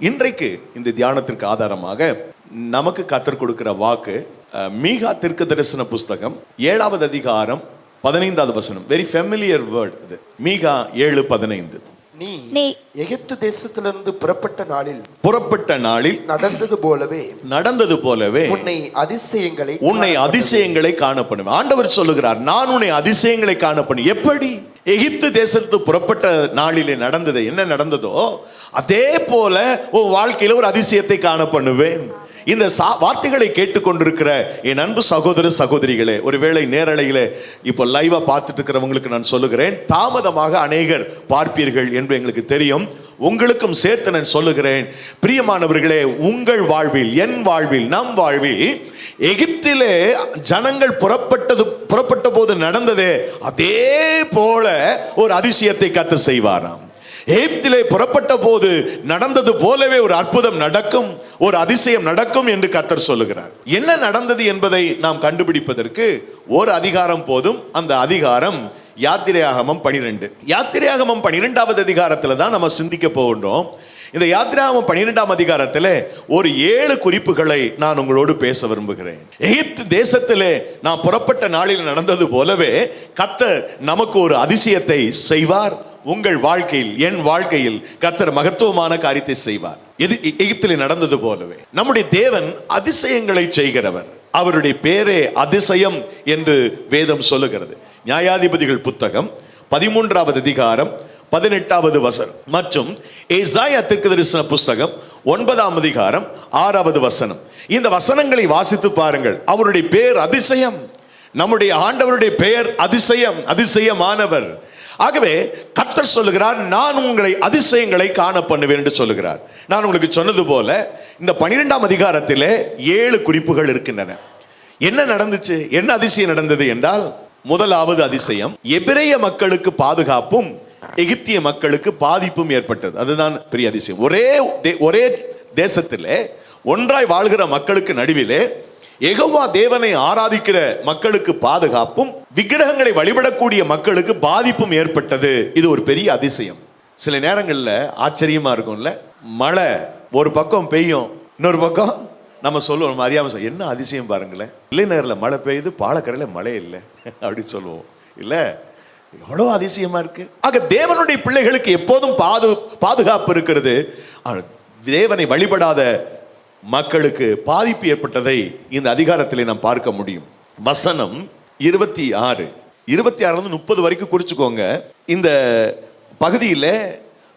இன்றைக்கு இந்த தியானத்திற்கு ஆதாரமாக நமக்கு கத்தர் கொடுக்கிற வாக்கு மீகா தீர்க்க தரிசன புஸ்தகம் 7வது அதிகாரம் 15வது வசனம். வெரி ஃபெமிலியர் வேர்ட் இது. மீகா 7:15. நீ எகிப்து தேசத்திலிருந்து புறப்பட்ட நாளில் நடந்தது போலவே உன்னை அதிசயங்களை காணப்படும். ஆண்டவர் சொல்லுகிறார், நான் உன்னை அதிசயங்களை காணப்படும். எப்படி? எகிப்து தேசத்து புறப்பட்ட நாளிலே நடந்தது என்ன நடந்ததோ அதே போல உன் வாழ்க்கையில ஒரு அதிசயத்தை காணப்படுவேன். இந்த வார்த்தைகளை கேட்டுக்கொண்டிருக்கிற என் அன்பு சகோதர சகோதரிகளே, ஒருவேளை நேரலையில இப்போ லைவா பார்த்துட்டு இருக்கிறவங்களுக்கு நான் சொல்லுகிறேன், தாமதமாக அநேகர் பார்ப்பீர்கள் என்று எங்களுக்கு தெரியும். உங்களுக்கும் சேர்த்து நான் சொல்லுகிறேன், பிரியமானவர்களே, உங்கள் வாழ்வில், என் வாழ்வில், நம் வாழ்வில் எகிப்திலே ஜனங்கள் புறப்பட்ட போது நடந்ததே அதே போல ஒரு அதிசயத்தை கர்த்தர் செய்வாராம். எகிப்திலே புறப்பட்ட போது நடந்தது போலவே ஒரு அற்புதம் நடக்கும், ஒரு அதிசயம் நடக்கும் என்று கர்த்தர் சொல்லுகிறார். என்ன நடந்தது என்பதை நாம் கண்டுபிடிப்பதற்கு ஒரு அதிகாரம் போதும். அந்த அதிகாரம் யாத்திரையாகமம் 12. யாத்திரையாகமம் 12வது அதிகாரத்துல தான் நம்ம சிந்திக்க போகின்றோம். இந்த யாத்திரையாகமம் 12ஆம் அதிகாரத்தில் ஒரு 7 குறிப்புகளை நான் உங்களோடு பேச விரும்புகிறேன். எகிப்து தேசத்திலே நான் புறப்பட்ட நாளில் நடந்தது போலவே கர்த்தர் நமக்கு ஒரு அதிசயத்தை செய்வார். உங்கள் வாழ்க்கையில், என் வாழ்க்கையில் கர்த்தர் மகத்துவமான காரியத்தை செய்வார். எகிப்திலே நடந்தது போலவே நம்முடைய தேவன் அதிசயங்களை செய்கிறவர். அவருடைய பேரே அதிசயம் என்று வேதம் சொல்லுகிறது. நியாயாதிபதிகள் புத்தகம் 13வது அதிகாரம் 18வது வசனம் மற்றும் ஏசாயா தீர்க்கதரிசன புஸ்தகம் 9ஆம் அதிகாரம் 6வது வசனம். இந்த வசனங்களை வாசித்து பாருங்கள். அவருடைய பேர் அதிசயம். நம்முடைய ஆண்டவருடைய பெயர் அதிசயம், அதிசயமானவர். ஆகவே கர்த்தர் சொல்லுகிறார், நான் உங்களை அதிசயங்களை காண பண்ணுவேன் என்று சொல்லுகிறார். நான் உங்களுக்கு சொன்னது போல இந்த 12ஆம் அதிகாரத்திலே 7 குறிப்புகள் இருக்கின்றன. என்ன நடந்துச்சு, என்ன அதிசயம் நடந்தது என்றால், முதலாவது அதிசயம், எபிரேய மக்களுக்கு பாதுகாப்பும் எகிப்திய மக்களுக்கு பாதிப்பும் ஏற்பட்டது. அதுதான் பெரிய அதிசயம். ஒரே தேசத்திலே ஒன்றாய் வாழ்கிற மக்களுக்கு நடுவிலே யெகோவா தேவனை ஆராதிக்கிற மக்களுக்கு பாதுகாப்பும், விக்கிரகங்களை வழிபடக்கூடிய மக்களுக்கு பாதிப்பும் ஏற்பட்டது. இது ஒரு பெரிய அதிசயம். சில நேரங்கள்ல ஆச்சரியமா இருக்கும்ல, மழை ஒரு பக்கம் பெய்யும், இன்னொரு பக்கம் நம்ம சொல்லுவோம், அறியாம என்ன அதிசயம் பாருங்களேன், இல்லைநகர்ல மழை பெய்யுது, பாலக்கரையில மழை இல்லை அப்படி சொல்லுவோம் இல்ல. எவ்வளவு அதிசயமா இருக்கு. ஆக தேவனுடைய பிள்ளைகளுக்கு எப்போதும் பாதுகாப்பு இருக்கிறது. தேவனை வழிபடாத மக்களுக்கு பாதிப்பு ஏற்பட்டதை இந்த அதிகாரத்திலே நாம் பார்க்க முடியும். வசனம் 26 30 வரைக்கும் குறிச்சுக்கோங்க. இந்த பகுதியில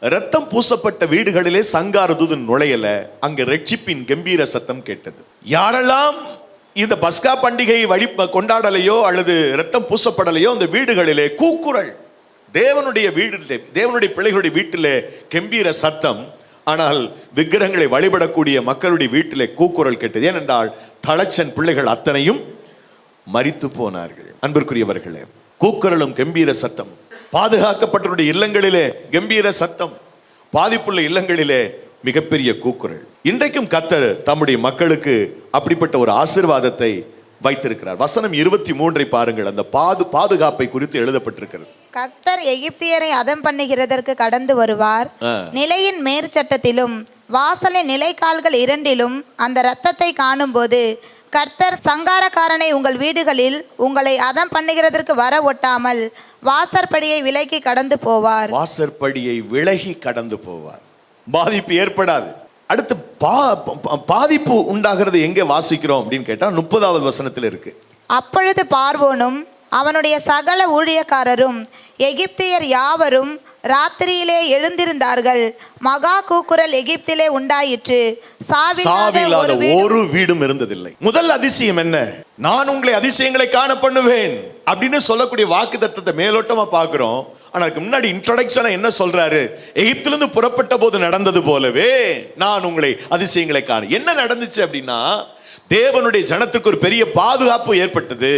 ரத்தம் பூசப்பட்ட வீடுகளிலே சங்கார தூதன் நுழையல, அங்க ரட்சிப்பின் கம்பீர சத்தம் கேட்டது. யாரெல்லாம் இந்த பஸ்கா பண்டிகை கொண்டாடலையோ அல்லது ரத்தம் பூசப்படலையோ அந்த வீடுகளிலே கூக்குரல், தேவனுடைய வீட்டிலே, தேவனுடைய பிள்ளைகளுடைய வீட்டிலே கம்பீர சத்தம். ஆனால் விக்கிரகங்களை வழிபடக்கூடிய மக்களுடைய வீட்டிலே கூக்குரல் கேட்டது. ஏனென்றால் தளச்சன் பிள்ளைகள் அத்தனையும் மரித்து போனார்கள். அன்பிற்குரியவர்களே, கூக்குரலும் கம்பீர சத்தம், பாதுகாக்கப்பட்டவருடைய இல்லங்களிலே கம்பீர சத்தம், பாதிப்புள்ள இல்லங்களிலே மிகப்பெரிய கூக்குரல். இன்றைக்கும் கர்த்தர் தம்முடைய மக்களுக்கு அப்படிப்பட்ட ஒரு ஆசீர்வாதத்தை வைத்திருக்கிறார். வசனம் 23 பாருங்கள். அந்த பாதுகாப்பை குறித்து எழுதப்பட்டிருக்கிறது. கர்த்தர் எகிப்தியரை அதம் பண்ணுகிறதற்கு கடந்து வருவார். நிலையின் மேற்சட்டத்திலும் வாசலின் நிலைக்கால்கள் 2லும் அந்த இரத்தத்தை காணும் போது கர்த்தர் சங்காரக்காரனை உங்கள் வீடுகளில் உங்களை அதம் பண்ணுகிறதற்கு வர ஒட்டாமல் வாசற்படியை விலகி கடந்து போவார். வாசற்படியை விலகி கடந்து போவார். பாதிப்பு ஏற்படாது. அடுத்து பாதிப்பு உண்டாகிறது எங்கே வாசிக்கிறோம் அப்படின்னு கேட்டா 30வது வசனத்தில் இருக்கு. அப்பொழுது பார்வோனும் அவனுடைய சகல ஊழியக்காரரும் எகிப்தியர் யாவரும் ராத்திரியிலே எழுந்திருந்தார்கள். மகா கூக்குரல் எகிப்திலே உண்டாயிற்று. சாவில்லாத ஒரு வீடும் இருந்ததில்லை. முதல் அதிசயம் என்ன? நான் உங்களை அதிசயங்களை காண பண்ணுவேன் அப்படின்னு சொல்லக்கூடிய வாக்குத்தத்தத்தை மேலோட்டமா பார்க்கிறோம். ஆனா அதுக்கு முன்னாடி இன்ட்ரோடக்ஷனா என்ன சொல்றாரு? எகிப்திலிருந்து புறப்பட்ட போது நடந்தது போலவே நான் உங்களை அதிசயங்களை காண. என்ன நடந்துச்சு அப்படின்னா, தேவனுடைய ஜனத்துக்கு ஒரு பெரிய பாதுகாப்பு ஏற்பட்டது.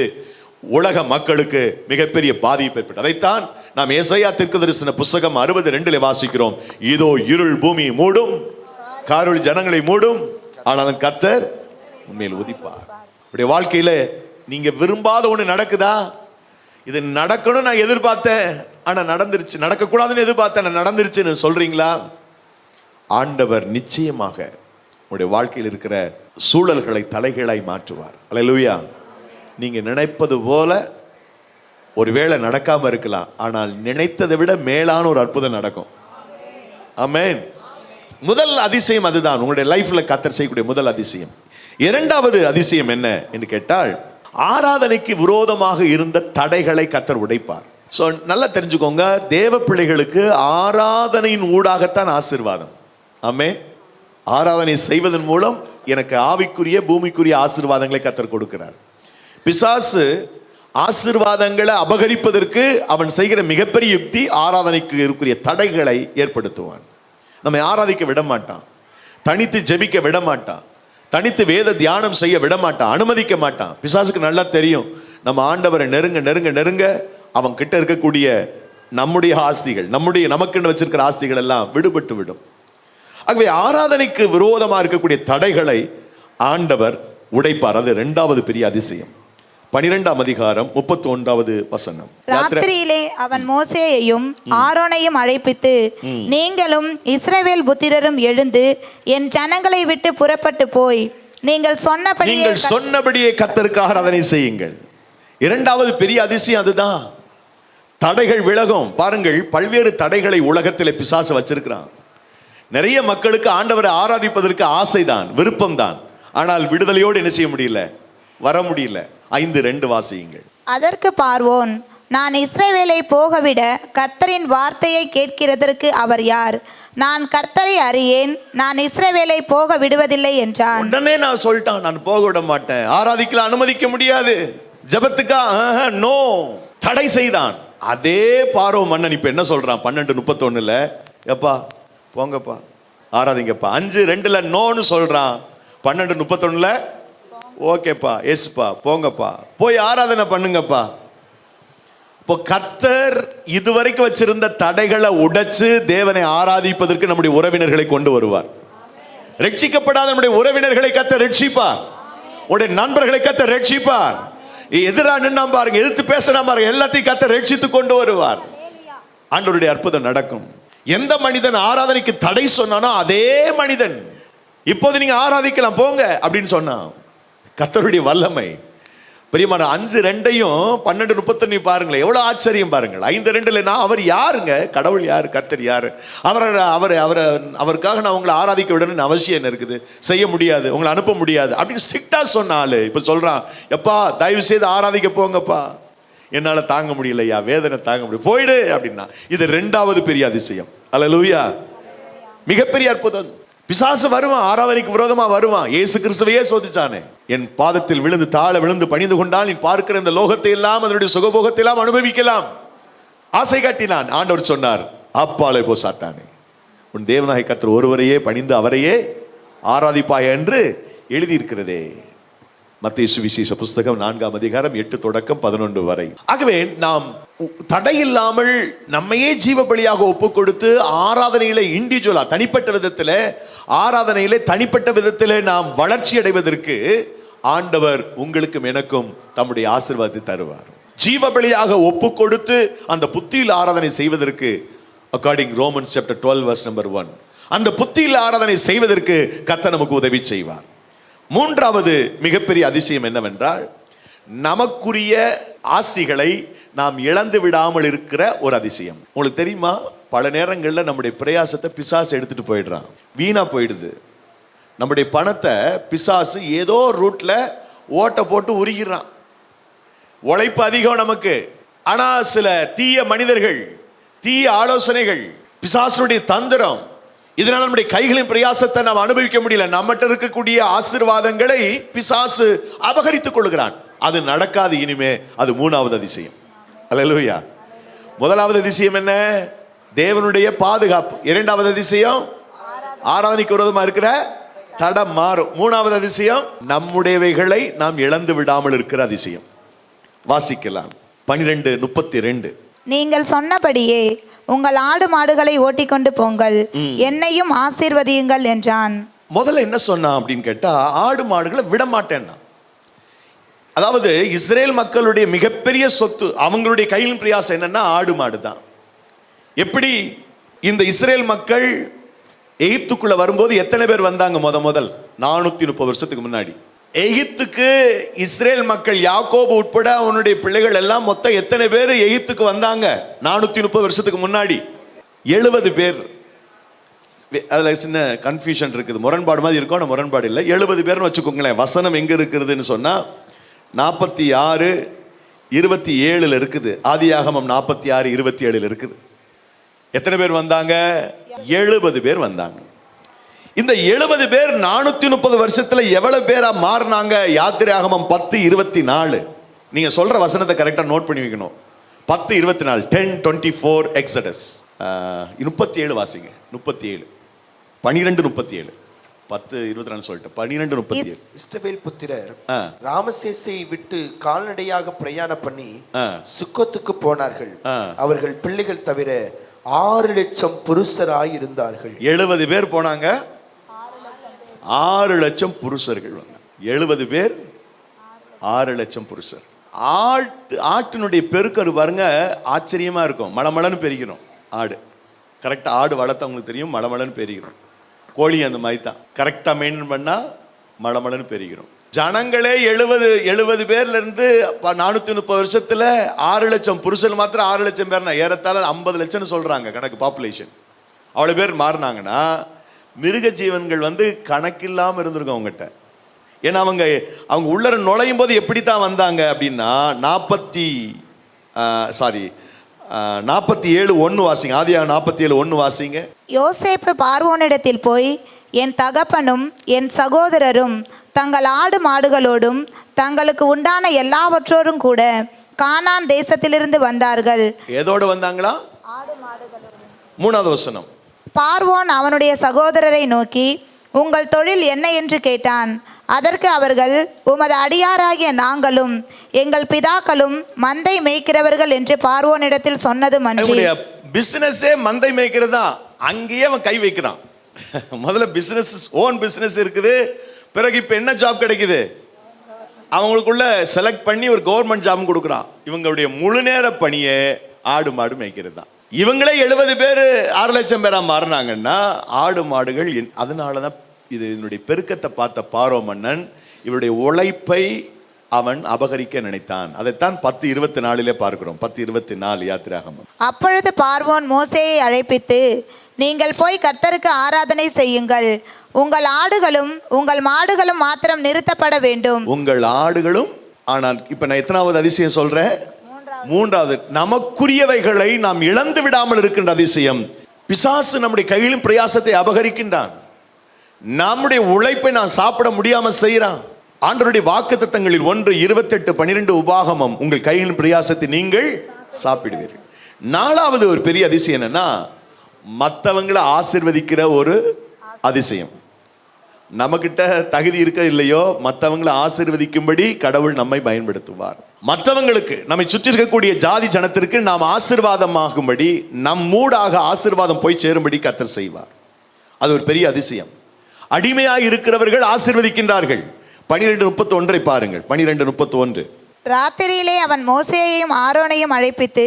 உலக மக்களுக்கு மிகப்பெரிய பாதிப்பு ஏற்பட்டது. அதைத்தான் நாம் ஏசாயா தீர்க்கதரிசன புஸ்தகம் 60:2 வாசிக்கிறோம். இதோ இருள் பூமி மூடும், காரிருள் ஜனங்களை மூடும், ஆனாலும் கர்த்தர் உண்மையில் உதிப்பார். உடைய வாழ்க்கையில நீங்க விரும்பாத ஒண்ணு நடக்குதா? இது நடக்கணும் நான் எதிர்பார்த்தேன், ஆனா நடந்துருச்சு. நடக்கக்கூடாதுன்னு எதிர்பார்த்தேன், நடந்துருச்சுன்னு சொல்றீங்களா? ஆண்டவர் நிச்சயமாக உங்களுடைய வாழ்க்கையில் இருக்கிற சூழல்களை தலைகீழாய் மாற்றுவார். அல்லேலூயா. நீங்க நினைப்பது போல ஒருவேளை நடக்காம இருக்கலாம், ஆனால் நினைத்ததை விட மேலான ஒரு அற்புதம் நடக்கும். ஆமென். முதல் அதிசயம் அதுதான், உங்களுடைய லைஃப்ல கர்த்தர் செய்யக்கூடிய முதல் அதிசயம். இரண்டாவது அதிசயம் என்ன என்று கேட்டால், ஆராதனைக்கு விரோதமாக இருந்த தடைகளை கர்த்தர் உடைப்பார். ஸோ நல்லா தெரிஞ்சுக்கோங்க, தேவ பிள்ளைகளுக்கு ஆராதனையின் ஊடாகத்தான் ஆசீர்வாதம். ஆமென். ஆராதனை செய்வதன் மூலம் எனக்கு ஆவிக்குரிய பூமிக்குரிய ஆசீர்வாதங்களை கர்த்தர் கொடுக்கிறார். பிசாசு ஆசீர்வாதங்களை அபகரிப்பதற்கு அவன் செய்கிற மிகப்பெரிய யுக்தி ஆராதனைக்கு இருக்கிற தடைகளை ஏற்படுத்துவான். நம்மை ஆராதிக்க விட மாட்டான், தனித்து ஜெபிக்க விட மாட்டான், தனித்து வேத தியானம் செய்ய விட மாட்டான், அனுமதிக்க மாட்டான். பிசாசுக்கு நல்லா தெரியும், நம்ம ஆண்டவரை நெருங்க நெருங்க நெருங்க அவன் கிட்ட இருக்கக்கூடிய நம்முடைய ஆஸ்திகள், நமக்குன்னு வச்சிருக்கிற ஆஸ்திகள் எல்லாம் விடுபட்டு விடும். ஆகவே ஆராதனைக்கு விரோதமா இருக்கக்கூடிய தடைகளை ஆண்டவர் உடைப்பார். அது இரண்டாவது பெரிய அதிசயம். 12ஆம் அதிகாரம் 31வது வசனம். ராத்திரியிலே அவன் மோசேயையும் ஆரோனையும் அழைப்பித்து, நீங்களும் இஸ்ரவேல் புத்திரரும் எழுந்து என் ஜனங்களை விட்டு புறப்பட்டு போய் நீங்கள் சொன்னபடியே கர்த்தருக்கு ஆராதனை செய்யுங்கள். இரண்டாவது பெரிய அதிசயம் அதுதான். தடைகள் விலகும். பாருங்கள், பல்வேறு தடைகளை உலகத்தில் பிசாசு வச்சிருக்கிறான். நிறைய மக்களுக்கு ஆண்டவரை ஆராதிப்பதற்கு ஆசைதான், விருப்பம்தான், ஆனால் விடுதலையோடு என்ன செய்ய முடியல, வர முடியல. 5:2 வாசியுங்கள். அதற்கு பார்வோன், நான் இஸ்ரவேலை போகவிட கர்த்தரின் வார்த்தையை கேட்கிறதற்கு அவர் யார்? நான் கர்த்தரை அறியேன், நான் இஸ்ரவேலை போக விடுவதில்லை என்றான். உடனே நான் சொல்லிட்டான், நான் போக விட மாட்டேன், ஆராதிக்கலாம் அனுமதிக்க முடியாது, ஜெபத்துக்கா நோ, தடை செய்தான். அதே பார்வோ மன்னன் இப்ப என்ன சொல்றான்? 12:31 எப்பா போங்கப்பா ஆராதிங்கப்பா. 5:2 நோன்னு சொல்றான். 12:31 ஓகேப்பா, எஸ்பா, போங்கப்பா, போய் ஆராதனை பண்ணுங்கப்பா. இப்போ கர்த்தர் இதுவரைக்கும் வச்சிருந்த தடைகளை உடைச்சு தேவனை ஆராதிப்பதற்கு நம்முடைய உறவினர்களை கொண்டு வருவார். ரட்சிக்கப்படாத நம்முடைய உறவினர்களை கர்த்தர் ரட்சிப்பார். உடைய நண்பர்களை கர்த்தர் ரட்சிப்பார். எதிரா நின்னா பாருங்க, எதிர்த்து பேசினா பாருங்க, எல்லாத்தையும் கர்த்தர் ரட்சித்து கொண்டு வருவார். ஆண்டவருடைய அற்புதம் நடக்கும். எந்த மனிதன் ஆராதனைக்கு தடை சொன்னானோ அதே மனிதன் இப்போது நீங்க ஆராதிக்கலாம் போங்க அப்படின்னு சொன்னான். கர்த்தருடைய வல்லமை பிரியமான. 5:2 12:31 பாருங்களேன், எவ்வளவு ஆச்சரியம் பாருங்கள். 5:2 அவர் யாருங்க? கடவுள் யாரு? கர்த்தர் யாரு? அவருக்காக நான் உங்களை ஆராதிக்க விடணும்னு அவசியம் என்ன இருக்குது? செய்ய முடியாது, உங்களை அனுப்ப முடியாது அப்படின்னு ஸ்ட்ரிக்டா சொன்னாலு இப்ப சொல்றான், எப்பா தயவு செய்து ஆராதிக்க போங்கப்பா, என்னால தாங்க முடியலையா, வேதனை தாங்க முடியும், போயிடு அப்படின்னா. இது இரண்டாவது பெரிய அதிசயம். அல்லேலூயா. மிகப்பெரிய அற்புதம். பிசாசு வருவான், ஆராதனைக்கு விரோதமா வருவான். இயேசு கிறிஸ்துவையே சோதிச்சானே, என் பாதத்தில் விழுந்து தாழ விழுந்து பணிந்து கொண்டால் நீ பார்க்கிற இந்த லோகத்தை எல்லாம் அதனுடைய சுகபோகத்தை எல்லாம் அனுபவிக்கலாம் ஆசை காட்டினான். ஆண்டவர் சொன்னார், அப்பாலே போ சாத்தானே, உன் தேவனாகிய கர்த்தர் ஒருவரையே பணிந்து அவரையே ஆராதிப்பாய் என்று எழுதியிருக்கிறதே. மத்தேயு சுவிசேஷ புஸ்தகம் 4ஆம் அதிகாரம் 8 தொடக்கம் 11 வரை. ஆகவே நாம் தடையில்லாமல் நம்மையே ஜீவ பலியாக ஒப்பு கொடுத்து ஆராதனையில இண்டிவிஜுவலா தனிப்பட்ட விதத்தில் ஆராதனையிலே தனிப்பட்ட விதத்தில் நாம் வளர்ச்சி அடைவதற்கு ஆண்டவர் உங்களுக்கும் எனக்கும் தம்முடைய ஆசீர்வாதத்தை தருவார். ஜீவ பலியாக ஒப்பு கொடுத்து அந்த புத்தியில் ஆராதனை செய்வதற்கு according Romans chapter 12 verse number 1 அந்த புத்தியில் ஆராதனை செய்வதற்கு கர்த்தர் நமக்கு உதவி செய்வார். மூன்றாவது மிகப்பெரிய அதிசயம் என்னவென்றால், நமக்குரிய ஆஸ்திகளை நாம் இழந்து விடாமல் இருக்கிற ஒரு அதிசயம். உங்களுக்கு தெரியுமா, பல நேரங்களில் நம்முடைய பிரயாசத்தை பிசாசு எடுத்துட்டு போயிடுறான், வீணா போயிடுது. நம்முடைய பணத்தை பிசாசு ஏதோ ரூட்ல ஓட்ட போட்டு உருகிறான். உழைப்பு அதிகம் நமக்கு, ஆனா சில தீய மனிதர்கள், தீய ஆலோசனைகள், பிசாசுடைய தந்திரம், இதனால நம்முடைய கைகளின் பிரயாசத்தை நாம் அனுபவிக்க முடியல. நம்மகிட்ட இருக்கக்கூடிய ஆசீர்வாதங்களை பிசாசு அபகரித்துக் கொள்கிறான். அது நடக்காது இனிமே. அது மூணாவது அதிசயம். அல்லேலூயா. முதலாவது அதிசயம் என்ன? தேவனுடைய பாதுகாப்பு. இரண்டாவது அதிசயம் ஆராதனைக்கு விரோதமா இருக்கிற தடம் மாறும். மூணாவது அதிசயம் நம்முடையவைகளை நாம் இழந்து விடாமல் இருக்கிற அதிசயம். வாசிக்கலாம் 12:32. நீங்கள் சொன்னபடியே உங்கள் ஆடு மாடுகளை ஓட்டிக்கொண்டு போங்கள், என்னையும் ஆசீர்வதியுங்கள் என்றான். முதல்ல என்ன சொன்னான் அப்படின்னு கேட்டா, ஆடு மாடுகளை விட மாட்டேன்னா. அதாவது இஸ்ரேல் மக்களுடைய மிகப்பெரிய சொத்து, அவங்களுடைய கையில் பிரயாசம் என்னன்னா ஆடு மாடு தான். எப்படி இந்த இஸ்ரேல் மக்கள் எகிப்துக்குள்ள வரும்போது எத்தனை பேர் வந்தாங்க? முதல் 430 வருஷத்துக்கு முன்னாடி எகிப்துக்கு இஸ்ரேல் மக்கள் யாக்கோபு உட்பட அவனுடைய பிள்ளைகள் எல்லாம் மொத்தம் எத்தனை பேர் எகிப்துக்கு வந்தாங்க? 430 வருஷத்துக்கு முன்னாடி 70 பேர். அதுல சின்ன கன்ஃபியூஷன் இருக்குது, முரண்பாடு மாதிரி இருக்கும். ஆனால் முரண்பாடு இல்லை. 70 பேர்னு வச்சுக்கோங்களேன். வசனம் எங்க இருக்குதுன்னு சொன்னா 46:27 இருக்குது. ஆதியாகமம் 46:27 இருக்குது. எத்தனை பேர் வந்தாங்க? 70 பேர் வந்தாங்க. இந்த 70 பேர் 430 வருஷத்துல எவ்வளவு பேரா மாறினாங்க? யாத்திராகமம் 10:24. நீங்க சொல்ற வசனத்தை கரெக்டா நோட் பண்ணி வைக்கணும். 10:24, 10:24 எக்ஸடஸ். 37 வாசிங்க. 37, 12:37. 10:24 சொல்லிட்டு 12:37. இஸ்ரவேல் புத்திரர் ராமசேசை விட்டு கால்நடையாக பிரயாணம் பண்ணி சுக்கோத்துக்கு போனார்கள். அவர்கள் பிள்ளைகள் தவிர 6 லட்சம் புருஷராய் இருந்தார்கள். 70 பேர் போனாங்க, 6 லட்சம் புருஷர்கள் வந்தாங்க. 70 பேர், 6 லட்சம் புருஷர். ஆட்டினுடைய பெருக்கரு பாருங்க, ஆச்சரியமா இருக்கும். மளமளன்னு பெருகிறோம் ஆடு. கரெக்டா ஆடு வளர்த்தவங்களுக்கு தெரியும், மளமளன்னு பெருகிறோம். கோழி அந்த மாதிரி தான், கரெக்டா மெயின்டைன் பண்ணா மளமளன்னு பெருகிறோம். ஜனங்களே 70 பேர்ல இருந்து 430 வருஷத்துல 6 லட்சம் புருஷன் மாத்திரம் 6 லட்சம் பேர்னா ஏறத்தாழ 50 லட்சம்னு சொல்றாங்க கணக்கு பாப்புலேஷன். அவ்வளவு பேர் மாறினாங்கன்னா மிருக ஜீவன்கள் கணக்கில்லாம இருந்திருக்கும் அவங்ககிட்ட. ஏன்னா அவங்க உள்ளர நுழையும் போது எப்படித்தான் வந்தாங்க அப்படின்னா 47:1 வாசிங்க. ஆதியாக 47:1 வாசிங்க. யோசேப்பு பார்வோனிடத்தில் போய், என் தகப்பனும் என் சகோதரரும் தங்கள் ஆடு மாடுகளோடும் தங்களுக்கு உண்டான எல்லாவற்றோடும் கூட கானான் தேசத்திலிருந்து வந்தார்கள். எதோடு வந்தாங்களா? ஆடு மாடுகளோடும். 3வது வசனம். பார்வோன் அவனுடைய சகோதரரை நோக்கி, உங்கள் தொழில் என்ன என்று கேட்டான். அதற்கு அவர்கள், உமது அடியாராகிய நாங்களும் எங்கள் பிதாக்களும் மந்தை மேய்க்கிறவர்கள் என்று பார்வோனிடத்தில் சொன்னதும் அன்றி. பிசினஸே மந்தை மேய்க்கிறதா. அங்கேயே அவன் கை வைக்கிறான். முதல்ல பிசினஸ், ஓன் பிசினஸ் இருக்குது. பிறகு இப்ப என்ன ஜாப் கிடைக்குது? அவங்களுக்குள்ள செலக்ட் பண்ணி ஒரு கவர்மெண்ட் ஜாப் கொடுக்குறான். இவங்களுடைய முழு நேர பணியை ஆடு மாடு மேய்க்கிறது தான். இவங்களே 70 பேர் 6 லட்சம் பேரா மாறினாங்கன்னா ஆடு மாடுகள். அதனாலதான் இது இதனுடைய பெருக்கத்தை பார்த்த பார்வோ மன்னன் இவருடைய உழைப்பை அவன் அபகரிக்க நினைத்தான். அதைத்தான் 10:24 பார்க்கிறோம். 10:24 யாத்திராகமம். அப்பொழுது பார்வோன் மோசேயை அழைப்பித்து, நீங்கள் போய் கர்த்தருக்கு ஆராதனை செய்யுங்கள். உங்கள் ஆடுகளும் உங்கள் மாடுகளும் மாத்திரம் நிறுத்தப்பட வேண்டும். உங்கள் ஆடுகளும். ஆனால் இப்ப நான் எத்தனாவது அதிசயம் சொல்றேன்? 3வது. நமக்குரியவைகளை நாம் இழந்து விடாமல் இருக்கின்ற அதிசயம். பிசாசு நம்முடைய கையிலும் பிரயாசத்தை அபகரிக்கின்றான். நம்முடைய உழைப்பை நான் சாப்பிட முடியாம செய்யறான். ஆண்டவருடைய வாக்குத்தத்தங்களில் 1:28-12 உபாகமம், உங்கள் கையிலும் பிரயாசத்தை நீங்கள் சாப்பிடுவீர்கள். 4வது ஒரு பெரிய அதிசயம் என்னன்னா, மற்றவங்களை ஆசீர்வதிக்கிற ஒரு அதிசயம். நம்மகிட்ட தகுதி இருக்க இல்லையோ, மற்றவங்களை ஆசீர்வதிக்கும்படி கடவுள் நம்மை பயன்படுத்துவார். மற்றவங்களுக்கு, நம்மை சுற்றி இருக்கக்கூடிய ஜாதி ஜனத்திற்கு நாம் ஆசீர்வாதமாகும்படி, நம்மூடாக ஆசீர்வாதம் போய் சேரும்படி கர்த்தர் செய்வார். அது ஒரு பெரிய அதிசயம். அடிமையாய் இருக்கிறவர்கள் ஆசீர்வதிக்கின்றார்கள். 12:31 பாருங்கள். 12:31. ராத்திரியிலே அவன் மோசேயையும் ஆரோனையும் அழைப்பித்து,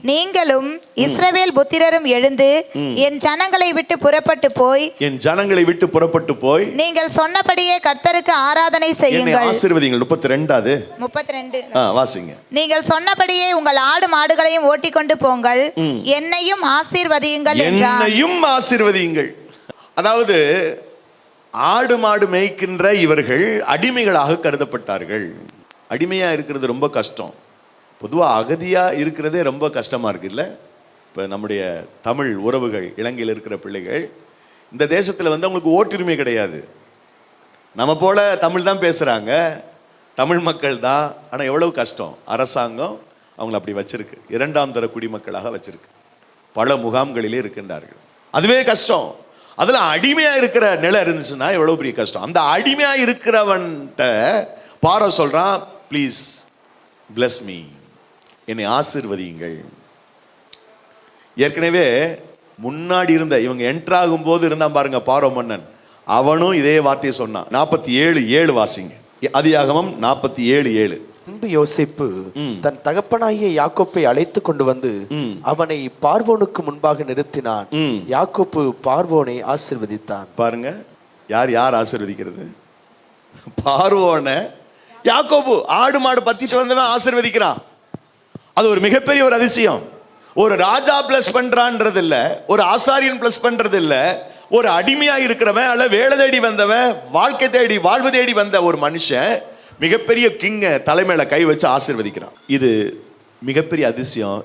நீங்களும் இஸ்ரவேல் புத்திரரும் எழுந்து என் ஜனங்களை விட்டு புறப்பட்டு போய் நீங்கள் சொன்னபடியே கர்த்தருக்கு ஆராதனை செய்யுங்கள். ஆசீர்வதிங்கள். 32. வாசிங்க. நீங்கள் சொன்னபடியே உங்கள் ஆடு மாடுகளையும் ஓட்டிக்கொண்டு போங்கள், என்னையும் ஆசீர்வதியுங்கள் என்றார். என்னையும் ஆசீர்வதியுங்கள். அதாவது ஆடு மாடு மேய்க்கின்ற இவர்கள் அடிமைகளாக கருதப்பட்டார்கள். அடிமையா இருக்கிறது ரொம்ப கஷ்டம். பொதுவாக அகதியா இருக்கிறதே ரொம்ப கஷ்டமா இருக்குல்ல. இப்போ நம்முடைய தமிழ் உறவுகள், இலங்கையில் இருக்கிற பிள்ளைகள், இந்த தேசத்தில் அவங்களுக்கு ஓட்டுரிமை கிடையாது. நம்ம போல தமிழ் தான் பேசுறாங்க, தமிழ் மக்கள் தான். ஆனால் எவ்வளவு கஷ்டம். அரசாங்கம் அவங்களை அப்படி வச்சிருக்கு, 2ஆம் தர குடிமக்களாக வச்சிருக்கு. பல முகாம்களிலே இருக்கின்றார்கள். அதுவே கஷ்டம். அதுல அடிமையா இருக்கிற நிலை இருந்துச்சுன்னா எவ்வளவு பெரிய கஷ்டம். அந்த அடிமையா இருக்கிறவன்ட்ட பார்வோ சொல்றான், ப்ளீஸ் bless me, என்னை ஆசீர்வதியுங்கள். ஏற்கனவே முன்னாடி இருந்த இவங்க என்டர் ஆகும் போது இருந்தான் பாருங்க பார்வோ மன்னன், அவனும் இதே வார்த்தையை சொன்னான். 47:7 வாசிங்க. ஆதியாகமம் 47:7. பின்பு யோசேப்பு தன் தகப்பனாகிய யாக்கோப்பை அழைத்து கொண்டு வந்து அவனை பார்வோனுக்கு முன்பாக நிறுத்தினான். யாக்கோப்பு பார்வோனை ஆசீர்வதித்தான். பாருங்க, யார் யார் ஆசீர்வதிக்கிறது? பார்வோனை யாக்கோபு ஆடு மாடு பத்திட்டு வந்தவன் ஆசீர்வதிக்கிறான். அது ஒரு மிகப்பெரிய ஒரு அதிசயம். ஒரு ராஜா பிளஸ் பண்றான்றது இல்ல, ஒரு ஆசாரியன் பிளஸ் பண்றது இல்ல, ஒரு அடிமையா இருக்கிறவன் அல்ல வேலை தேடி வந்தவன், வாழ்க்கை தேடி வாழ்வு தேடி வந்த ஒரு மனுஷன் மிகப்பெரிய கிங்க தலைமையில கை வச்சு ஆசீர்வதிக்கிறான். இது மிகப்பெரிய அதிசயம்.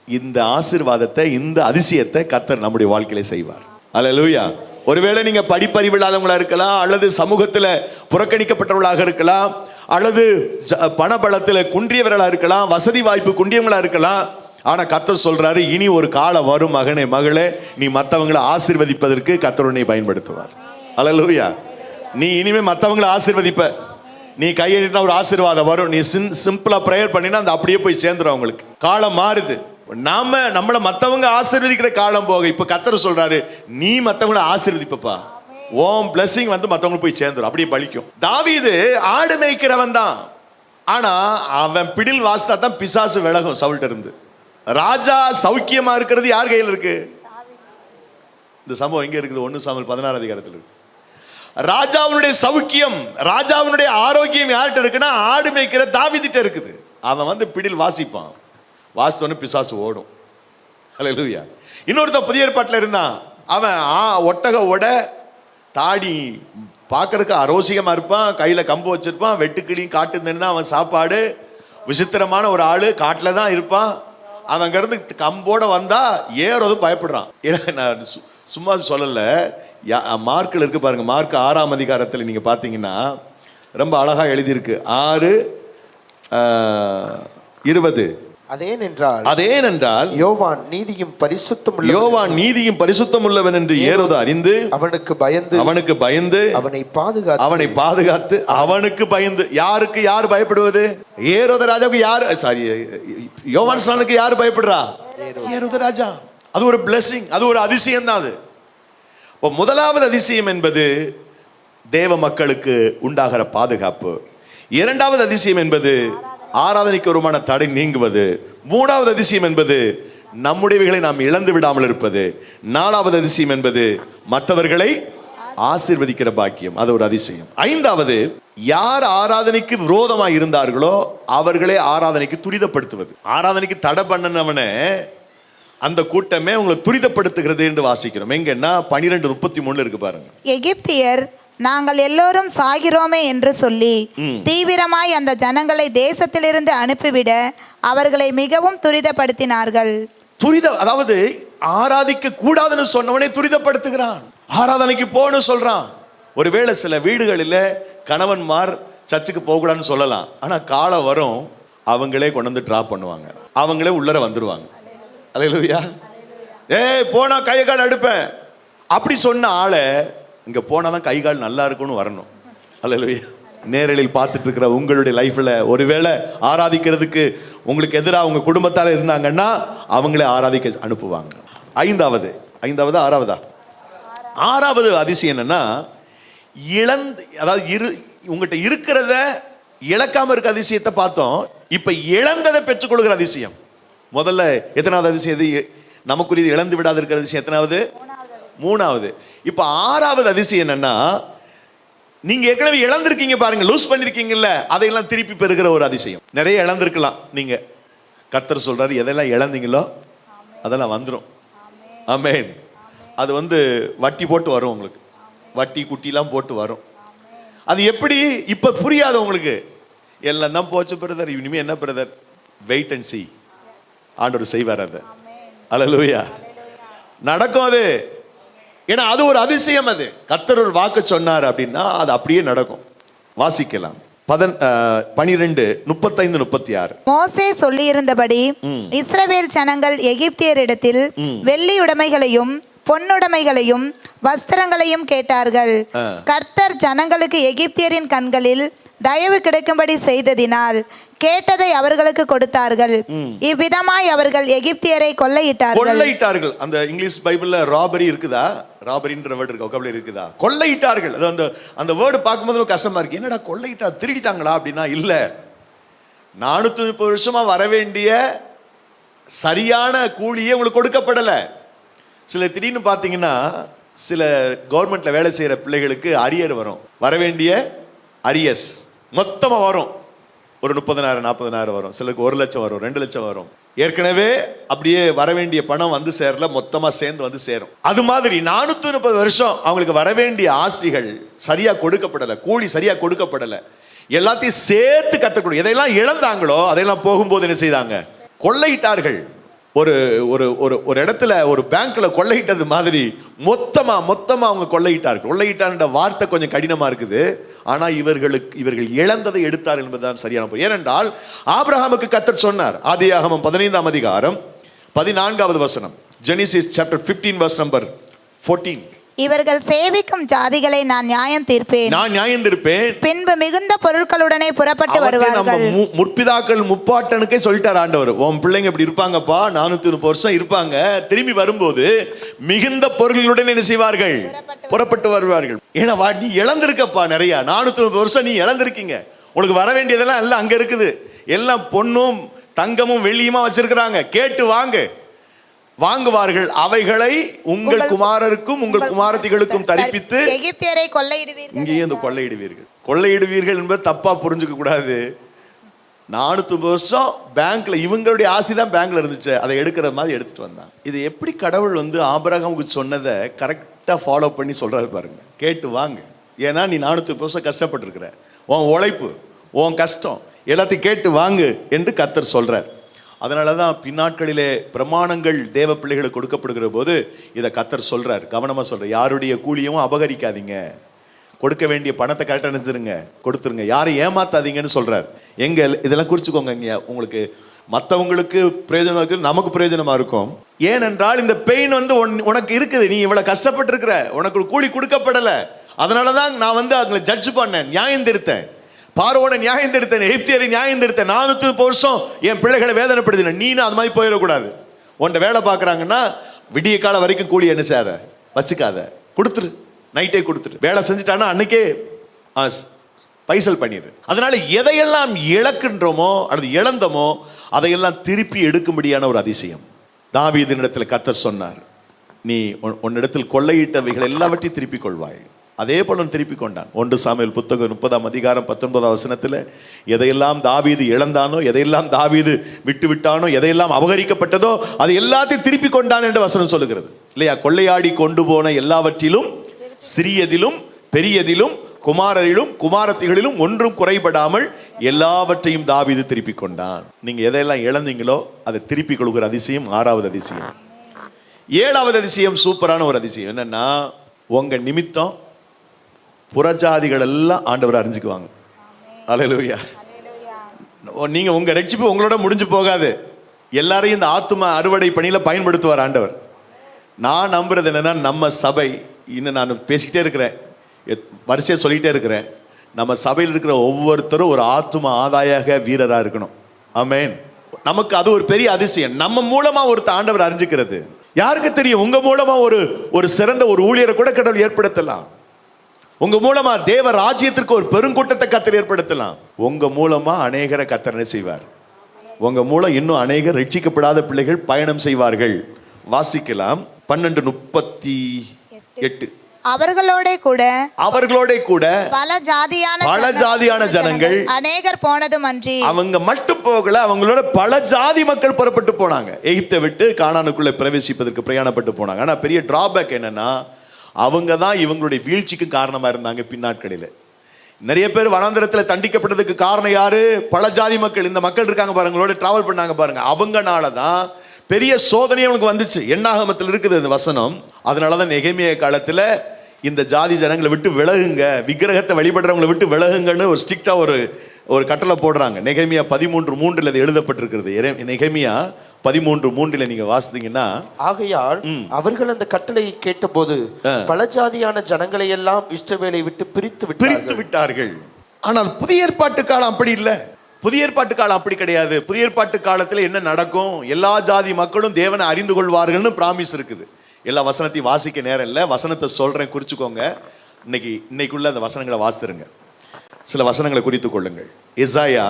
இந்த ஆசீர்வாதத்தை, இந்த அதிசயத்தை கர்த்தர் நம்முடைய வாழ்க்கையில செய்வார். அல்லேலூயா. ஒருவேளை நீங்க படிப்பறிவில்லாதவங்களா இருக்கலாம், அல்லது சமூகத்துல புறக்கணிக்கப்பட்டவர்களாக இருக்கலாம், அல்லது பணபலத்துல குன்றியவர்களா இருக்கலாம், வசதி வாய்ப்பு குன்றியவங்களா இருக்கலாம். ஆனா கர்த்தர் சொல்றாரு, இனி ஒரு காலம் வரும் மகனே மகளே, நீ மற்றவங்களை ஆசீர்வதிப்பதற்கு கர்த்தர் உன்னை பயன்படுத்துவார். அல்லேலூயா. நீ இனிமே மற்றவங்களை ஆசீர்வதிப்ப. நீ கையெழுத்தினா ஒரு ஆசீர்வாதம் வரும். நீ சிம்பிளா பிரேயர் பண்ணினா அந்த அப்படியே போய் சேர்ந்துரும். அவங்களுக்கு காலம் மாறுது. நம்மளை மற்றவங்க ஆசீர்வதிக்கிற காலம் போக இப்ப கர்த்தர் சொல்றாரு, நீ மற்றவங்களை ஆசீர்வதிப்பப்பா. ஓம் பிளஸிங் வந்து மற்றவங்க போய் சேர்ந்துரும், அப்படியே பலிக்கும். தாவீது ஆடு மேய்க்கிறவன் தான். ஆனா அவன் பிடில் வாசித்தா தான் பிசாசு விலகும் சவுல்ட்ட இருந்து. ராஜா சௌக்கியமா இருக்கிறது யார் கையில் இருக்கு? இந்த சம்பவம் எங்க இருக்குது? 1 சாமுவேல் 16 அதிகாரத்தில் இருக்கு. ராஜாவுடைய சௌக்கியம், ராஜாவுடைய ஆரோக்கியம் யார்கிட்ட இருக்குன்னா ஆடு மேய்க்கிற தாவீதுட்ட இருக்குது. அவன் வந்து பிடில் வாசிப்பான், வாசித்தோன்னு பிசாசு ஓடும். அல்லேலூயா. இன்னொருத்த புதிய ஏற்பாட்டில் இருந்தான். அவன் ஒட்டக ஓட, தாடி பார்க்கறதுக்கு அரோசிகமா இருப்பான், கையில கம்பு வச்சிருப்பான், வெட்டுக்கிளியும் காட்டு தான் அவன் சாப்பாடு. விசித்திரமான ஒரு ஆளு, காட்டுல தான் இருப்பான். அவன் இருந்து கம்போட வந்தா ஏறதும் பயப்படுறான். ஏன்னா நான் சும்மா சொல்லல, மார்க்கில் இருக்கு பாருங்க. மார்க் 6ஆம் அதிகாரத்தில் நீங்க பாத்தீங்கன்னா ரொம்ப அழகா எழுதியிருக்கு. 6:20. அதேனென்றால் யோவான் நீதியும் பரிசுத்தம் உள்ளவன் என்று ஏரோது அறிந்து அவனுக்கு பயந்து அவனை பாதுகாத்து அவனுக்கு பயந்து. யாருக்கு யார் பயப்படுவது? ஏரோது ராஜாவுக்கு யார், சாரி யோவான் ஸ்நானனுக்கு யார் பயப்படுறா? ஏரோது ராஜா. அது ஒரு பிளெஸிங், அது ஒரு அதிசயம் தான். அது முதலாவது அதிசயம் என்பது தேவ மக்களுக்கு உண்டாகிற பாதுகாப்பு. இரண்டாவது அதிசயம் என்பது ஆராதனைக்கு ஒருமான தடை நீங்குவது. மூணாவது அதிசயம் என்பது நம்முடையவைகளை நாம் இழந்து விடாமல் இருப்பது. நாலாவது அதிசயம் என்பது மற்றவர்களை ஆசீர்வதிக்கிற பாக்கியம், அது ஒரு அதிசயம். ஐந்தாவது, யார் ஆராதனைக்கு விரோதமாக இருந்தார்களோ அவர்களே ஆராதனைக்கு துரிதப்படுத்துவது. ஆராதனைக்கு தடை பண்ணனவனே அந்த கூட்டமே உங்களை துரிதப்படுத்துகிறது என்று வாசிக்கிறோம். எங்கன்னா 12:33 இருக்கு பாருங்க. எகிப்தியர் நாங்கள் எல்லோரும் சாகிறோமே என்று சொல்லி தீவிரமாய் அந்த ஜனங்களை தேசத்திலிருந்து அனுப்பிவிட அவர்களை மிகவும் துரிதப்படுத்தினார்கள். அதாவது ஆராதிக்க கூடாதுன்னு சொன்னவனே துரிதப்படுத்துகிறான். ஆராதனைக்கு போன்னு சொல்றான். ஒருவேளை சில வீடுகளில் கணவன்மார் சர்ச்சுக்கு போகக்கூடாதுன்னு சொல்லலாம். ஆனா காலம் வரும், அவங்களே கொண்டு வந்து டிராப் பண்ணுவாங்க, அவங்களே உள்ளர வந்துருவாங்க. அல்லேலூயா. போனா கை கால் அடுப்பேன் அப்படி சொன்ன ஆளை இங்க போனாதான் கை கால் நல்லா இருக்கும்னு வரணும். அல்லேலூயா. நேரலில் பார்த்துட்டு இருக்கிற உங்களுடைய லைஃப்ல ஒருவேளை ஆராதிக்கிறதுக்கு உங்களுக்கு எதிராக உங்க குடும்பத்தார இருந்தாங்கன்னா அவங்களே ஆராதிக்க அனுப்புவாங்க. ஆறாவது அதிசயம் என்னன்னா, அதாவது உங்கள்கிட்ட இருக்கிறத இழக்காம இருக்க அதிசயத்தை பார்த்தோம். இப்ப இழந்ததை பெற்றுக்கொள்கிற அதிசயம். முதல்ல எத்தனாவது அதிசயம்? நமக்குரிய இழந்து விடாத இருக்கிற அதிசயம் எத்தனாவது? மூணாவது. இப்ப ஆறாவது அதிசயம் என்னன்னா, நீங்க ஏற்கனவே இழந்திருக்கீங்க பாருங்க, லூஸ் பண்ணிருக்கீங்கல்ல, அதையெல்லாம் திருப்பி பெறுகிற ஒரு அதிசயம். நிறைய இழந்திருக்கலாம் நீங்க. கர்த்தர் சொல்றாரு, எதெல்லாம் இழந்தீங்களோ அதெல்லாம் வந்துடும். ஆமென். அது வட்டி போட்டு வரும் உங்களுக்கு, வட்டி குட்டிலாம் போட்டு வரும். அது எப்படி இப்ப புரியாது உங்களுக்கு. எல்லாம் தான் போச்சு பிரதர், இனிமே என்ன பிரதர்? Wait and see. ஆண்டவர் செய்வார் அது. அல்லேலூயா. நடக்கும் அது. ஏன்னா அது ஒரு அதிசயம். அது கர்த்தர் ஒரு வாக்கு சொன்னார் அப்படின்னா அது அப்படியே நடக்கும். வாசிக்கலாம். 12:35-36. மோசே சொல்லியிருந்தபடி இஸ்ரவேல் ஜனங்கள் எகிப்தியரிடத்தில் வெள்ளி உடைமைகளையும் பொன்னுடைமைகளையும் வஸ்திரங்களையும் கேட்டார்கள். கர்த்தர் ஜனங்களுக்கு எகிப்தியரின் கண்களில் தயவு கிடைக்கும்படி செய்ததினால் கேட்டதை அவர்களுக்கு கொடுத்தார்கள். இவ்விதமாய் அவர்கள் எகிப்தியரை கொள்ளையிட்டார்கள். அந்த இங்கிலீஷ் பைபிள்ல ராபரி இருக்குதா? ராபரின்ற வேர்ட் இருக்கு, வொகாபுலரி இருக்குதா? கொள்ளையிட்டார்கள். அது அந்த வேர்டு பார்க்கும்போது கஷ்டமா இருக்கு. என்னடா கொள்ளையிட்டா, திருடிட்டாங்களா அப்படின்னா இல்ல, 430 வருஷமா வர வேண்டிய சரியான கூலியே உங்களுக்கு கொடுக்கப்படல. சில திடீர்னு பார்த்தீங்கன்னா சில கவர்மெண்ட்ல வேலை செய்யற பிள்ளைகளுக்கு அரியர் வரும், வர வேண்டிய அரியர்ஸ் மொத்தமா வரும். ஒரு 30,000 40,000 வரும், சிலருக்கு 1 லட்சம் வரும், 2 லட்சம் வரும். ஏற்கனவே அப்படியே வர வேண்டிய பணம் வந்து சேரல, மொத்தமா சேர்ந்து வந்து சேரும். அது மாதிரி 430 வருஷம் அவங்களுக்கு வர வேண்டிய ஆஸ்திகள் சரியா கொடுக்கப்படல, கூலி சரியா கொடுக்கப்படல. எல்லாத்தையும் சேர்த்து கட்டக்கூடிய எதையெல்லாம் இழந்தாங்களோ அதையெல்லாம் போகும்போது என்ன செய்தாங்க? கொள்ளையிட்டார்கள். ஒரு ஒரு ஒரு ஒரு இடத்துல ஒரு பேங்க்ல கொள்ளையிட்டது மாதிரி மொத்தமா அவங்க கொள்ளையிட்டார்கள். கொள்ளையிட்டார்ன்ற வார்த்தை கொஞ்சம் கடினமா இருக்குது. ஆனா இவர்கள் இழந்ததை எடுத்தார் என்பதுதான் சரியான பொருள். ஏனென்றால் ஆபிரகாமுக்கு கர்த்தர் சொன்னார், ஆதியாகமம் 15ஆம் அதிகாரம் 14வது வசனம், ஜெனிசிஸ் சாப்டர் 15 verse number 14. இவர்கள் சேவிக்கும் ஜாதிகளை நான் நியாயம் தீர்ப்பேன், பின்பு மிகுந்த பொருட்களுடனே புறப்பட்டு வருவார்கள். முற்பிதாக்கள் முப்பாட்டனுக்கே சொல்லிட்டார் ஆண்டவர், உன் பிள்ளைங்க இப்படி இருப்பாங்கப்பா, 430 வருஷம் இருப்பாங்க, திரும்பி வரும்போது மிகுந்த பொருட்களுடன் என்ன செய்வார்கள்? புறப்பட்டு வருவார்கள். ஏன்னா நீ இழந்திருக்கப்பா நிறைய, 430 வருஷம் நீ இழந்திருக்கீங்க. உனக்கு வர வேண்டியதெல்லாம் எல்லாம் அங்க இருக்குது. எல்லாம் பொன்னும் தங்கமும் வெள்ளியுமா வச்சிருக்கிறாங்க, கேட்டு வாங்குவார்கள். அவைகளை உங்கள் குமாரருக்கும் உங்கள் குமாரத்திகளுக்கும் தரிப்பித்து எகிப்தியரை கொள்ளையிடுவீர்கள். இங்கேயே இந்த கொள்ளையிடுவீர்கள் என்பது தப்பா புரிஞ்சுக்க கூடாது. 430 வருஷம் பேங்க்ல இவங்களுடைய ஆசி தான் பேங்க்ல இருந்துச்சு, அதை எடுக்கிற மாதிரி எடுத்துட்டு வந்தாங்க. இது எப்படி கடவுள் வந்து ஆபிரகாமுக்கு சொன்னதை கரெக்டா ஃபாலோ பண்ணி சொல்றாரு பாருங்க. கேட்டு வாங்க, ஏன்னா நீ 430 வருஷம் கஷ்டப்பட்டு இருக்கிற, உன் உழைப்பு உன் கஷ்டம் எல்லாத்தையும் கேட்டு வாங்கு என்று கர்த்தர் சொல்றார். அதனாலதான் பின்னாட்களிலே பிரமாணங்கள் தேவ பிள்ளைகளுக்கு கொடுக்கப்படுகிற போது இதை கர்த்தர் சொல்றார், கவனமா சொல்ற, யாருடைய கூலியும் அபகரிக்காதீங்க, கொடுக்க வேண்டிய பணத்தை கரெக்டாக நினைச்சிருங்க, கொடுத்துருங்க, யாரும் ஏமாத்தாதீங்கன்னு சொல்றார். எங்க இதெல்லாம் குறிச்சுக்கோங்க. இங்க உங்களுக்கு மற்றவங்களுக்கு பிரயோஜனமா இருக்கு, நமக்கு பிரயோஜனமா இருக்கும். ஏனென்றால் இந்த பெயின் வந்து உனக்கு இருக்குது, நீ இவ்வளவு கஷ்டப்பட்டு இருக்கிற, உனக்கு கூலி கொடுக்கப்படல. அதனாலதான் நான் வந்து அவங்களை ஜட்ஜ் பண்ணேன், நியாயம் திருத்தேன், பார்வோனை நியாயம் திருத்தேன், எகிப்தியரை நியாயம் திருத்தேன். 430 வருஷம் என் பிள்ளைகளை வேதனைப்படுத்தினேன். நீனும் அது மாதிரி போயிடக்கூடாது. உன்ட வேலை பார்க்குறாங்கன்னா விடிய காலம் வரைக்கும் கூலி என்ன செய்யாத, வச்சுக்காத, கொடுத்துரு, நைட்டே கொடுத்துரு. வேலை செஞ்சுட்டானா அன்னைக்கே பைசல் பண்ணிடு. அதனால எதையெல்லாம் இழக்கின்றோமோ அல்லது இழந்தமோ அதையெல்லாம் திருப்பி எடுக்கும்படியான ஒரு அதிசயம் தாவீதினிடத்தில் கர்த்தர் சொன்னார், நீ உன்னிடத்தில் கொள்ளையிட்டவைகள் எல்லாவற்றையும் திருப்பிக் கொள்வாய். அதே போல திருப்பி கொண்டான். 1 சாமுவேல் புத்தகம் 30ஆம் அதிகாரம் 19ஆம் வசனத்தில் எதையெல்லாம் தாவீது இழந்தானோ, எதையெல்லாம் தாவீது விட்டு விட்டானோ, எதையெல்லாம் அபகரிக்கப்பட்டதோ அது எல்லாத்தையும் திருப்பி கொண்டான் என்று வசனம் சொல்லுகிறது இல்லையா? கொள்ளையாடி கொண்டு போன எல்லாவற்றிலும் சிறியதிலும் பெரியதிலும் குமாரரிலும் குமாரத்திகளிலும் ஒன்றும் குறைபடாமல் எல்லாவற்றையும் தாவீது திருப்பி கொண்டான். நீங்க எதையெல்லாம் இழந்தீங்களோ அதை திருப்பி கொள்கிற அதிசயம் 6வது அதிசயம். 7வது அதிசயம் சூப்பரான ஒரு அதிசயம். என்னன்னா, உங்க நிமித்தம் புறஜாதிகள் எல்லாம் ஆண்டவர் அறிஞ்சுக்குவாங்க. அல்லேலூயா. நீங்க உங்க ரட்சிப்பு உங்களோட முடிஞ்சு போகாது, எல்லாரையும் இந்த ஆத்தும அறுவடை பணியில பயன்படுத்துவார் ஆண்டவர். நான் நம்புறது என்னன்னா, நம்ம சபை, இன்னும் நான் பேசிக்கிட்டே இருக்கிறேன், வரிசையா சொல்லிக்கிட்டே இருக்கிறேன், நம்ம சபையில் இருக்கிற ஒவ்வொருத்தரும் ஒரு ஆத்தும ஆதாய வீரரா இருக்கணும். ஆமென். நமக்கு அது ஒரு பெரிய அதிசயம். நம்ம மூலமா ஒருத்த ஆண்டவர் அறிஞ்சுக்கிறது யாருக்கு தெரியும்? உங்க மூலமா ஒரு சிறந்த ஒரு ஊழியரை கூட கடவுள் ஏற்படுத்தலாம். உங்க மூலமா தேவ ராஜ்யத்திற்கு ஒரு பெருங்கூட்டத்தை கர்த்தர் ஏற்படுத்தலாம். உங்க மூலமா அநேகரை கர்த்தர் என்ன செய்வார்? உங்க மூலம் இன்னும் அநேகர் ரட்சிக்கப்படாத பிள்ளைகள் பயணம் செய்வார்கள். வாசிக்கலாம் 12:38. அவர்களோட கூட பல ஜாதியான ஜனங்கள் அநேகர் போனதும் அன்றி. அவங்க மட்டும் போகல, அவங்களோட பல ஜாதி மக்கள் புறப்பட்டு போனாங்க. எகிப்தை விட்டு கானானுக்குள்ள பிரவேசிப்பதற்கு பிரயாணப்பட்டு போனாங்க. ஆனா பெரிய டிராபேக் என்னன்னா, அவங்க தான் இவங்களுடைய வீழ்ச்சிக்கு காரணமா இருந்தாங்க. பின்னாட்களில் நிறைய பேர் வனாந்திரத்தில் தண்டிக்கப்பட்டதுக்கு காரணம் யாரு? பல ஜாதி மக்கள். இந்த மக்கள் இருக்காங்க பாருங்களோட டிராவல் பண்ணாங்க பாருங்க, அவங்கனால தான் பெரிய சோதனை அவனுக்கு வந்துச்சு. எண்ணாகமத்தில் இருக்குது இந்த வசனம். அதனாலதான் நெகேமியா காலத்துல இந்த ஜாதி ஜனங்களை விட்டு விலகுங்க, விக்கிரகத்தை வழிபடுறவங்களை விட்டு விலகுங்கன்னு ஒரு ஸ்ட்ரிக்டா ஒரு கட்டளை போடுறாங்க. நெகேமியா 13:3 அது எழுதப்பட்டிருக்கிறது. நெகேமியா 13:3 நீங்க வாசித்தீங்கன்னா, ஆகையால் அவர்கள் அந்த கட்டளையை கேட்டபோது பல ஜாதியான ஜனங்களை எல்லாம் இஸ்ரவேலை விட்டு பிரித்து விட்டார்கள். ஆனால் புதிய ஏற்பாட்டு காலம் அப்படி இல்லை. புதிய ஏற்பாட்டு காலம் அப்படி கிடையாது. புதிய ஏற்பாட்டு காலத்துல என்ன நடக்கும்? எல்லா ஜாதி மக்களும் தேவனை அறிந்து கொள்வார்கள்னு பிராமிஸ் இருக்குது. எல்லா வசனத்தையும் வாசிக்க நேரம் இல்லை, வசனத்தை சொல்றேன், குறிச்சுக்கோங்க. இன்னைக்குள்ள அந்த வசனங்களை வாசித்துருங்க. சில வசனங்களை குறித்துக் கொள்ளுங்கள். எசாயா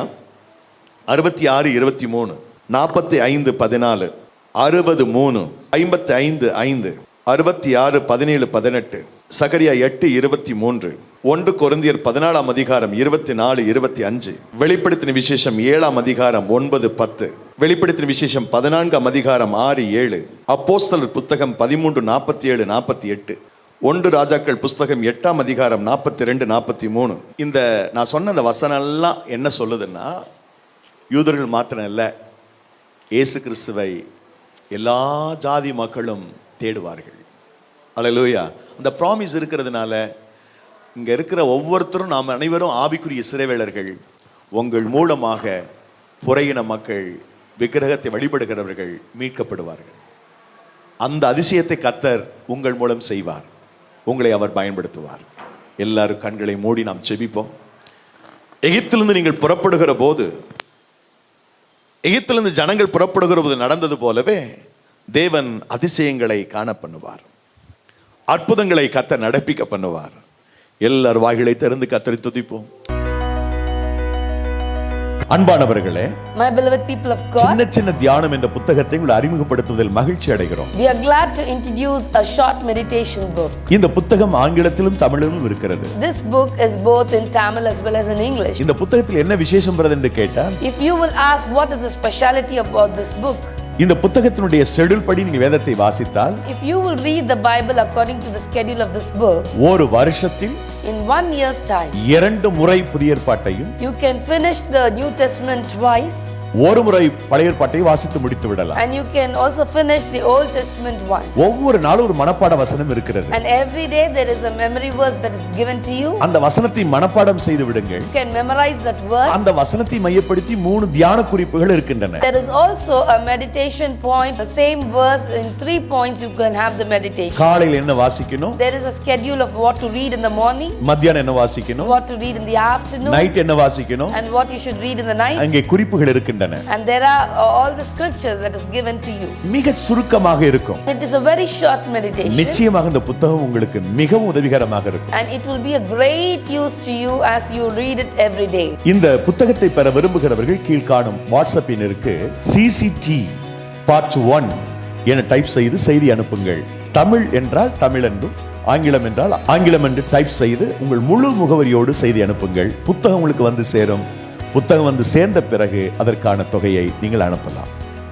66 23, 45 14, 60 3, 55 5, 66 17 18, சகரியா 8 23, 1 கொரிந்தியர் 14 அதிகாரம் 24 25, வெளிப்படுத்தின விசேஷம் 7 அதிகாரம் 9 10, வெளிப்படுத்தின விசேஷம் 14 அதிகாரம் 6 7, அப்போஸ்தலர் புத்தகம் 13 47 48, 1 ராஜாக்கள் புஸ்தகம் 8 அதிகாரம் 42 43. இந்த நான் சொன்ன அந்த வசனம் எல்லாம் என்ன சொல்லுதுன்னா, யூதர்கள் மாத்திரம் இல்லை, இயேசு கிறிஸ்துவை எல்லா ஜாதி மக்களும் தேடுவார்கள். அல்லேலூயா. அந்த ப்ராமிஸ் இருக்கிறதுனால இங்க இருக்கிற ஒவ்வொருத்தரும் நாம் அனைவரும் ஆவிக்குரிய சிறைவேளர்கள். உங்கள் மூலமாக புறையின மக்கள், விக்கிரகத்தை வழிபடுகிறவர்கள் மீட்கப்படுவார்கள். அந்த அதிசயத்தை கர்த்தர் உங்கள் மூலம் செய்வார். உங்களை அவர் பயன்படுத்துவார். எல்லாரும் கண்களை மூடி நாம் ஜெபிப்போம். எகிப்திலிருந்து நீங்கள் புறப்படுகிற போது, எகிப்திலிருந்து ஜனங்கள் புறப்படுகிற போது நடந்தது போலவே தேவன் அதிசயங்களை காண பண்ணுவார். அற்புதங்களை கர்த்தர் நடப்பிக்க பண்ணுவார். எல்லார் வாய்களை திறந்து கர்த்தரை துதிப்போம். அன்பானவர்களே, My beloved people of God, சின்ன சின்ன தியானம் என்ற புத்தகத்தை உங்களை அறிமுகப்படுத்துவதில் மகிழ்ச்சி அடைகிறோம். we are glad to introduce a short meditation book. இந்த புத்தகம் ஆங்கிலத்திலும் தமிழிலும் இருக்கிறது. This book is both in Tamil as well as in English. இந்த புத்தகத்தில் என்ன விசேஷம் என்று கேட்டால், If you will ask what is the speciality about this book, இந்த புத்தகத்தினுடைய ஷெட்யூல் படி நீங்க வேதத்தை வாசித்தால், if you will read the Bible according to the schedule of this book, ஒரு வருஷத்தில் in 1 year's time, 2 முறை புதிய ஏற்பாட்டையும், you can finish the New Testament twice, ஒரு முறை பழைய ஏற்பாட்டை வாசித்து முடித்து விடலாம். and you can also finish the Old Testament once. ஒவ்வொரு நாளும் ஒரு மனப்பாட வசனம் இருக்கிறது. And every day there is a memory verse that is given to you. அந்த வசனத்தை மனப்பாடம் செய்து விடுங்கள். You can memorize that verse. அந்த வசனத்தை மையப்படுத்தி 3 தியான குறிப்புகள் இருக்கின்றன. There is also a meditation point, the same verse in 3 points you can have the meditation. காலையில் என்ன வாசிக்கணும், There is a schedule of what to read in the morning, மத்தியானம் என்ன வாசிக்கணும், what to read in the afternoon, night என்ன வாசிக்கணும், and what you should read in the night. அங்கே குறிப்புகள் இருக்கின்றன. And there are all the scriptures that is given to you. மிக சுருக்கமாக இருக்கும். It is a very short meditation. நிச்சயமாக இந்த புத்தகம் உங்களுக்கு மிகவும் உதவிகரமாக இருக்கும். And it will be a great use to you as you read it every day. இந்த புத்தகத்தை பெற விரும்புகிறவர்கள் கீழ்காணும் வாட்ஸ்அப் எண்ணிற்கு CCT Part 1 என டைப் செய்து செய்தி அனுப்புங்கள். தமிழ் என்றால் தமிழ் என்றும், ஆங்கிலம் என்றால் ஆங்கிலம் என்று டைப் செய்து உங்கள் முழு முகவரியோடு செய்தி அனுப்புங்கள். புத்தகம் உங்களுக்கு வந்து சேரும். புத்தகம் வந்து சேர்ந்த பிறகு அதற்கான தொகையை நீங்கள் அனுப்பலாம்.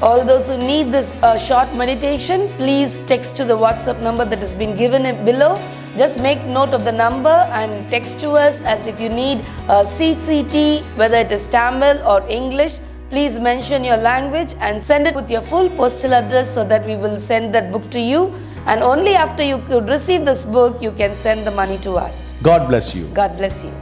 All those who need this short meditation, please text to the WhatsApp number that has been given below. Just make note of the number and text to us as if you need CCT, whether it is Tamil or English. Please mention your language and send it with your full postal address so that we will send that book to you. And only after you could receive this book, you can send the money to us. God bless you. God bless you.